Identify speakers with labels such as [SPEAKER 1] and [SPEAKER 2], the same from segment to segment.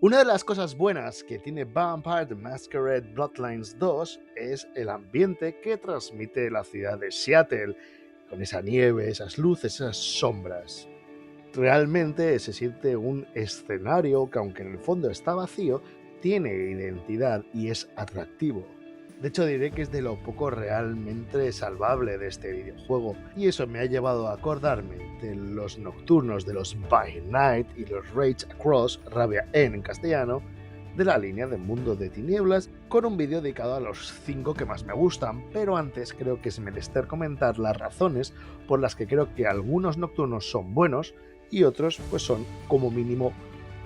[SPEAKER 1] Una de las cosas buenas que tiene Vampire the Masquerade Bloodlines 2 es el ambiente que transmite la ciudad de Seattle, con esa nieve, esas luces, esas sombras. Realmente se siente un escenario que, aunque en el fondo está vacío, tiene identidad y es atractivo. De hecho, diré que es de lo poco realmente salvable de este videojuego, y eso me ha llevado a acordarme de los nocturnos de los By Night y los Rage Across, Rabia en castellano, de la línea de Mundo de Tinieblas, con un vídeo dedicado a los 5 que más me gustan, pero antes creo que es menester comentar las razones por las que creo que algunos nocturnos son buenos y otros pues son como mínimo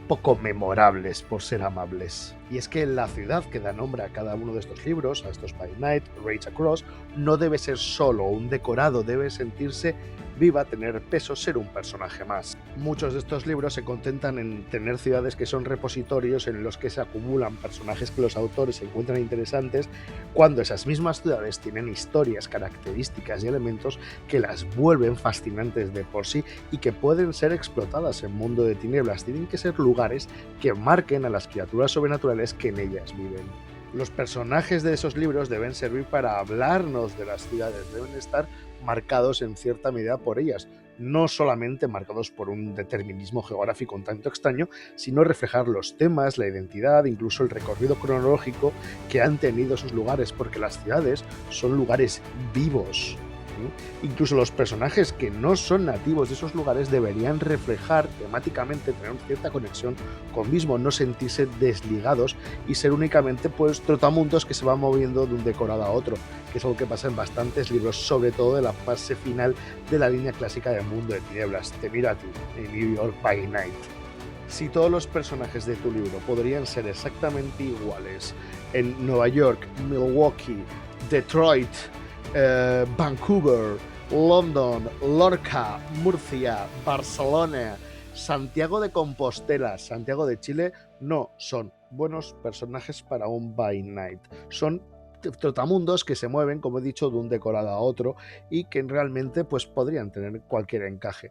[SPEAKER 1] poco memorables, por ser amables. Y es que la ciudad que da nombre a cada uno de estos libros, a estos By Night, Rage Across, no debe ser solo un decorado, debe sentirse viva, tener peso, ser un personaje más. Muchos de estos libros se contentan en tener ciudades que son repositorios en los que se acumulan personajes que los autores encuentran interesantes, cuando esas mismas ciudades tienen historias, características y elementos que las vuelven fascinantes de por sí y que pueden ser explotadas en Mundo de Tinieblas. Tienen que ser lugares que marquen a las criaturas sobrenaturales que en ellas viven. Los personajes de esos libros deben servir para hablarnos de las ciudades, deben estar marcados en cierta medida por ellas, no solamente marcados por un determinismo geográfico un tanto extraño, sino reflejar los temas, la identidad, incluso el recorrido cronológico que han tenido esos lugares, porque las ciudades son lugares vivos. Incluso los personajes que no son nativos de esos lugares deberían reflejar temáticamente, tener una cierta conexión con mismo, no sentirse desligados y ser únicamente pues trotamundos que se van moviendo de un decorado a otro, que es algo que pasa en bastantes libros, sobre todo de la fase final de la línea clásica de Mundo de Tinieblas. Te miro a ti, en New York by Night. Si todos los personajes de tu libro podrían ser exactamente iguales en Nueva York, Milwaukee, Detroit, Vancouver, London, Lorca, Murcia, Barcelona, Santiago de Compostela, Santiago de Chile, no son buenos personajes para un By Night. Son trotamundos que se mueven, como he dicho, de un decorado a otro y que realmente pues, podrían tener cualquier encaje.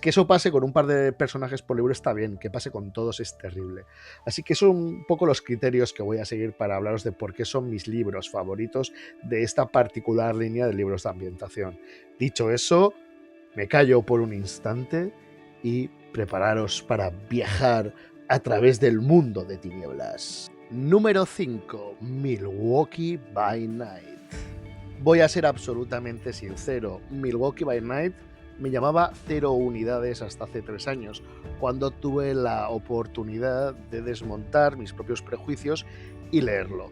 [SPEAKER 1] Que eso pase con un par de personajes por libro está bien, que pase con todos es terrible. Así que son un poco los criterios que voy a seguir para hablaros de por qué son mis libros favoritos de esta particular línea de libros de ambientación. Dicho eso, me callo por un instante y prepararos para viajar a través del mundo de tinieblas. Número 5. Milwaukee by Night. Voy a ser absolutamente sincero, Milwaukee by Night me llamaba 0 unidades hasta hace 3 años, cuando tuve la oportunidad de desmontar mis propios prejuicios y leerlo.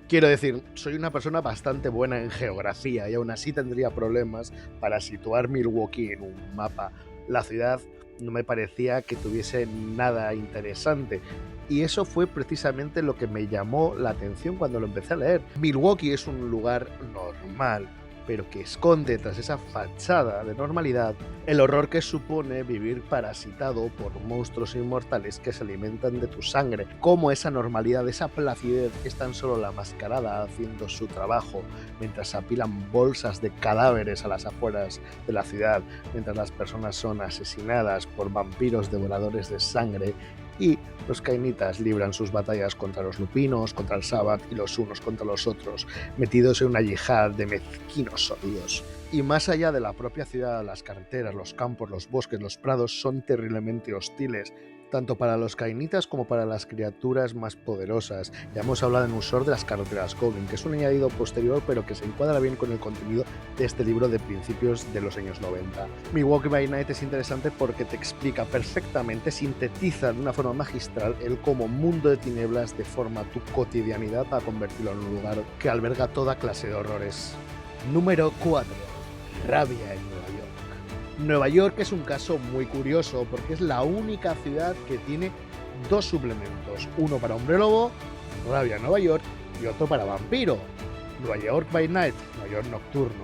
[SPEAKER 1] Quiero decir, soy una persona bastante buena en geografía y aún así tendría problemas para situar Milwaukee en un mapa. La ciudad no me parecía que tuviese nada interesante. Y eso fue precisamente lo que me llamó la atención cuando lo empecé a leer. Milwaukee es un lugar normal, pero que esconde tras esa fachada de normalidad el horror que supone vivir parasitado por monstruos inmortales que se alimentan de tu sangre, como esa normalidad, esa placidez es tan solo la mascarada haciendo su trabajo, mientras apilan bolsas de cadáveres a las afueras de la ciudad, mientras las personas son asesinadas por vampiros devoradores de sangre y los cainitas libran sus batallas contra los lupinos, contra el Sabbath y los unos contra los otros, metidos en una yihad de mezquinos odios. Y más allá de la propia ciudad, las carreteras, los campos, los bosques, los prados son terriblemente hostiles, tanto para los cainitas como para las criaturas más poderosas. Ya hemos hablado en Usor de las carreteras Coven, que es un añadido posterior pero que se encuadra bien con el contenido de este libro de principios de los años 90. Milwaukee by Night es interesante porque te explica perfectamente, sintetiza de una forma magistral el cómo Mundo de Tinieblas deforma tu cotidianidad para convertirlo en un lugar que alberga toda clase de horrores. Número 4. Rabia en Nueva York. Nueva York es un caso muy curioso porque es la única ciudad que tiene 2 suplementos, uno para Hombre Lobo, Rabia en Nueva York, y otro para Vampiro, Nueva York by Night, Nueva York nocturno,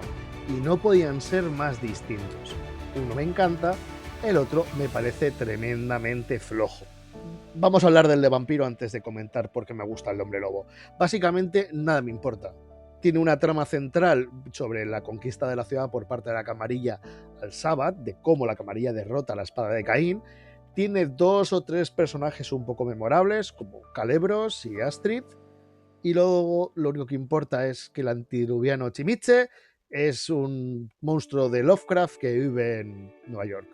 [SPEAKER 1] y no podían ser más distintos. Uno me encanta, el otro me parece tremendamente flojo. Vamos a hablar del de Vampiro antes de comentar por qué me gusta el de Hombre Lobo. Básicamente nada me importa. Tiene una trama central sobre la conquista de la ciudad por parte de la Camarilla al Sabbath, de cómo la Camarilla derrota a la espada de Caín. Tiene 2 o 3 personajes un poco memorables, como Calebros y Astrid. Y luego lo único que importa es que el antidiluviano Chimiche es un monstruo de Lovecraft que vive en Nueva York.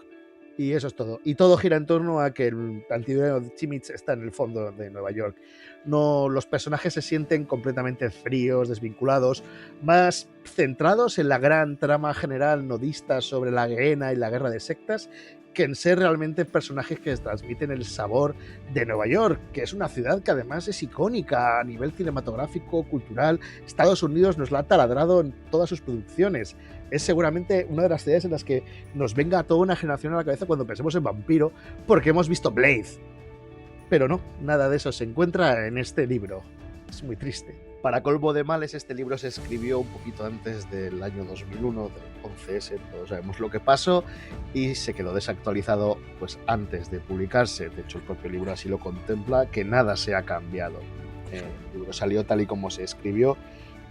[SPEAKER 1] Y eso es todo. Y todo gira en torno a que el antidiluviano Chimich está en el fondo de Nueva York. No, los personajes se sienten completamente fríos, desvinculados, más centrados en la gran trama general nodista sobre la Gehenna y la guerra de sectas, que en ser realmente personajes que transmiten el sabor de Nueva York, que es una ciudad que además es icónica a nivel cinematográfico, cultural. Estados Unidos nos la ha taladrado en todas sus producciones. Es seguramente una de las ciudades en las que nos venga a toda una generación a la cabeza cuando pensemos en vampiro, porque hemos visto Blade. Pero no, nada de eso se encuentra en este libro. Es muy triste. Para colmo de males, este libro se escribió un poquito antes del año 2001, del 11S, todos sabemos lo que pasó, y se quedó desactualizado pues antes de publicarse. De hecho, el propio libro así lo contempla, que nada se ha cambiado. El libro salió tal y como se escribió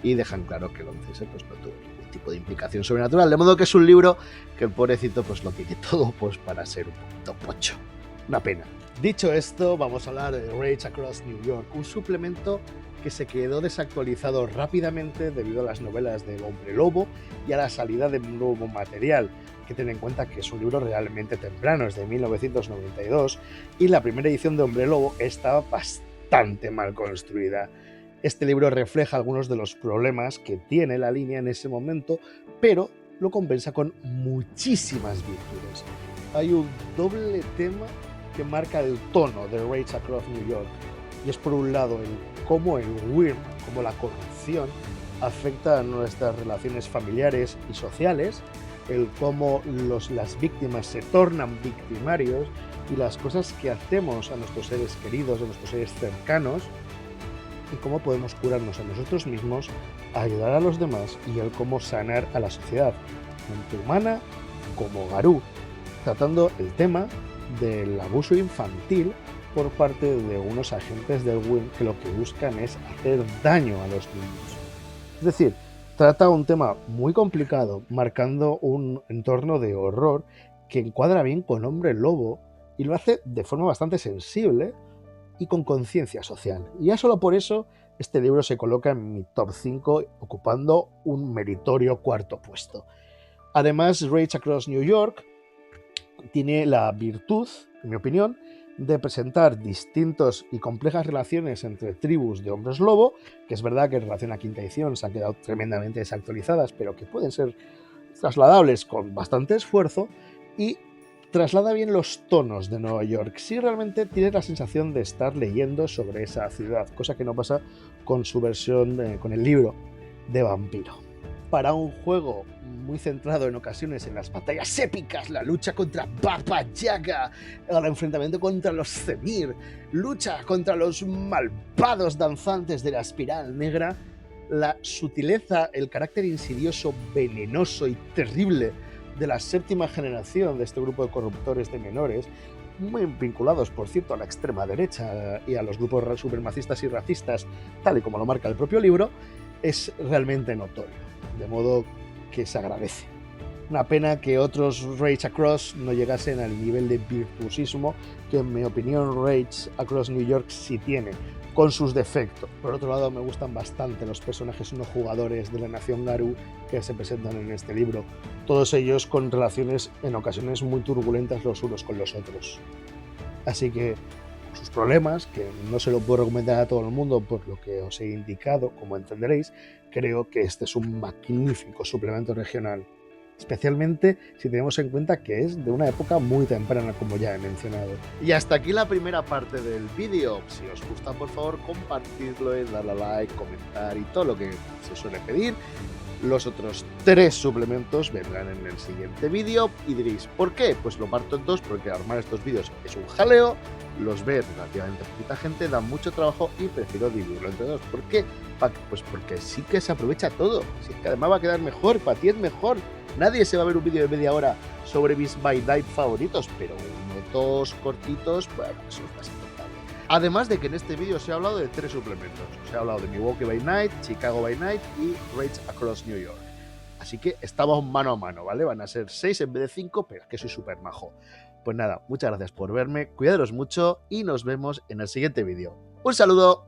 [SPEAKER 1] y dejan claro que el 11S pues, no tuvo ningún tipo de implicación sobrenatural, de modo que es un libro que el pobrecito pues lo tiene todo pues, para ser un poquito pocho. Una pena. Dicho esto, vamos a hablar de Rage Across New York, un suplemento que se quedó desactualizado rápidamente debido a las novelas de Hombre Lobo y a la salida de un nuevo material. Hay que tener en cuenta que es un libro realmente temprano, es de 1992, y la primera edición de Hombre Lobo estaba bastante mal construida. Este libro refleja algunos de los problemas que tiene la línea en ese momento, pero lo compensa con muchísimas virtudes. Hay un doble tema que marca el tono de Rage Across New York, y es por un lado el cómo el Wyrm, como la corrupción, afecta a nuestras relaciones familiares y sociales, el cómo las víctimas se tornan victimarios y las cosas que hacemos a nuestros seres queridos, a nuestros seres cercanos, y cómo podemos curarnos a nosotros mismos, ayudar a los demás y el cómo sanar a la sociedad, tanto humana como Garou, tratando el tema del abuso infantil por parte de unos agentes del Wyrm que lo que buscan es hacer daño a los niños. Es decir, trata un tema muy complicado, marcando un entorno de horror que encuadra bien con Hombre Lobo y lo hace de forma bastante sensible y con conciencia social. Y ya solo por eso este libro se coloca en mi top 5, ocupando un meritorio cuarto puesto. Además, Rage Across New York tiene la virtud, en mi opinión, de presentar distintas y complejas relaciones entre tribus de hombres lobo, que es verdad que en relación a quinta edición se han quedado tremendamente desactualizadas, pero que pueden ser trasladables con bastante esfuerzo, y traslada bien los tonos de Nueva York. Sí, realmente tienes la sensación de estar leyendo sobre esa ciudad, cosa que no pasa con su versión, con el libro de vampiro. Para un juego muy centrado en ocasiones en las batallas épicas, la lucha contra Baba Yaga, el enfrentamiento contra los Zemir, lucha contra los malvados danzantes de la espiral negra, la sutileza, el carácter insidioso, venenoso y terrible de la séptima generación de este grupo de corruptores de menores, muy vinculados, por cierto, a la extrema derecha y a los grupos supremacistas y racistas, tal y como lo marca el propio libro, es realmente notorio. De modo que se agradece. Una pena que otros Rage Across no llegasen al nivel de virtuosismo que, en mi opinión, Rage Across New York sí tiene, con sus defectos. Por otro lado, me gustan bastante los personajes no jugadores de la nación Garou que se presentan en este libro, todos ellos con relaciones en ocasiones muy turbulentas los unos con los otros. Así que sus problemas, que no se lo puedo recomendar a todo el mundo por lo que os he indicado, como entenderéis, creo que este es un magnífico suplemento regional, especialmente si tenemos en cuenta que es de una época muy temprana, como ya he mencionado. Y hasta aquí la primera parte del vídeo. Si os gusta, por favor, compartidlo, darle a like, comentar y todo lo que se suele pedir. Los otros 3 suplementos vendrán en el siguiente vídeo y diréis, ¿por qué? Pues lo parto en 2 porque armar estos vídeos es un jaleo, los ve relativamente poquita gente, da mucho trabajo y prefiero dividirlo entre 2. ¿Por qué? Pues porque sí que se aprovecha todo, si es que además va a quedar mejor, para ti es mejor. Nadie se va a ver un vídeo de media hora sobre mis by night favoritos, pero 2 cortitos, bueno, eso es bastante. Además de que en este vídeo os he hablado de 3 suplementos. Os he hablado de Milwaukee by Night, Chicago by Night y Rage Across New York. Así que estamos mano a mano, ¿vale? Van a ser 6 en vez de 5, pero es que soy súper majo. Pues nada, muchas gracias por verme, cuidaros mucho y nos vemos en el siguiente vídeo. ¡Un saludo!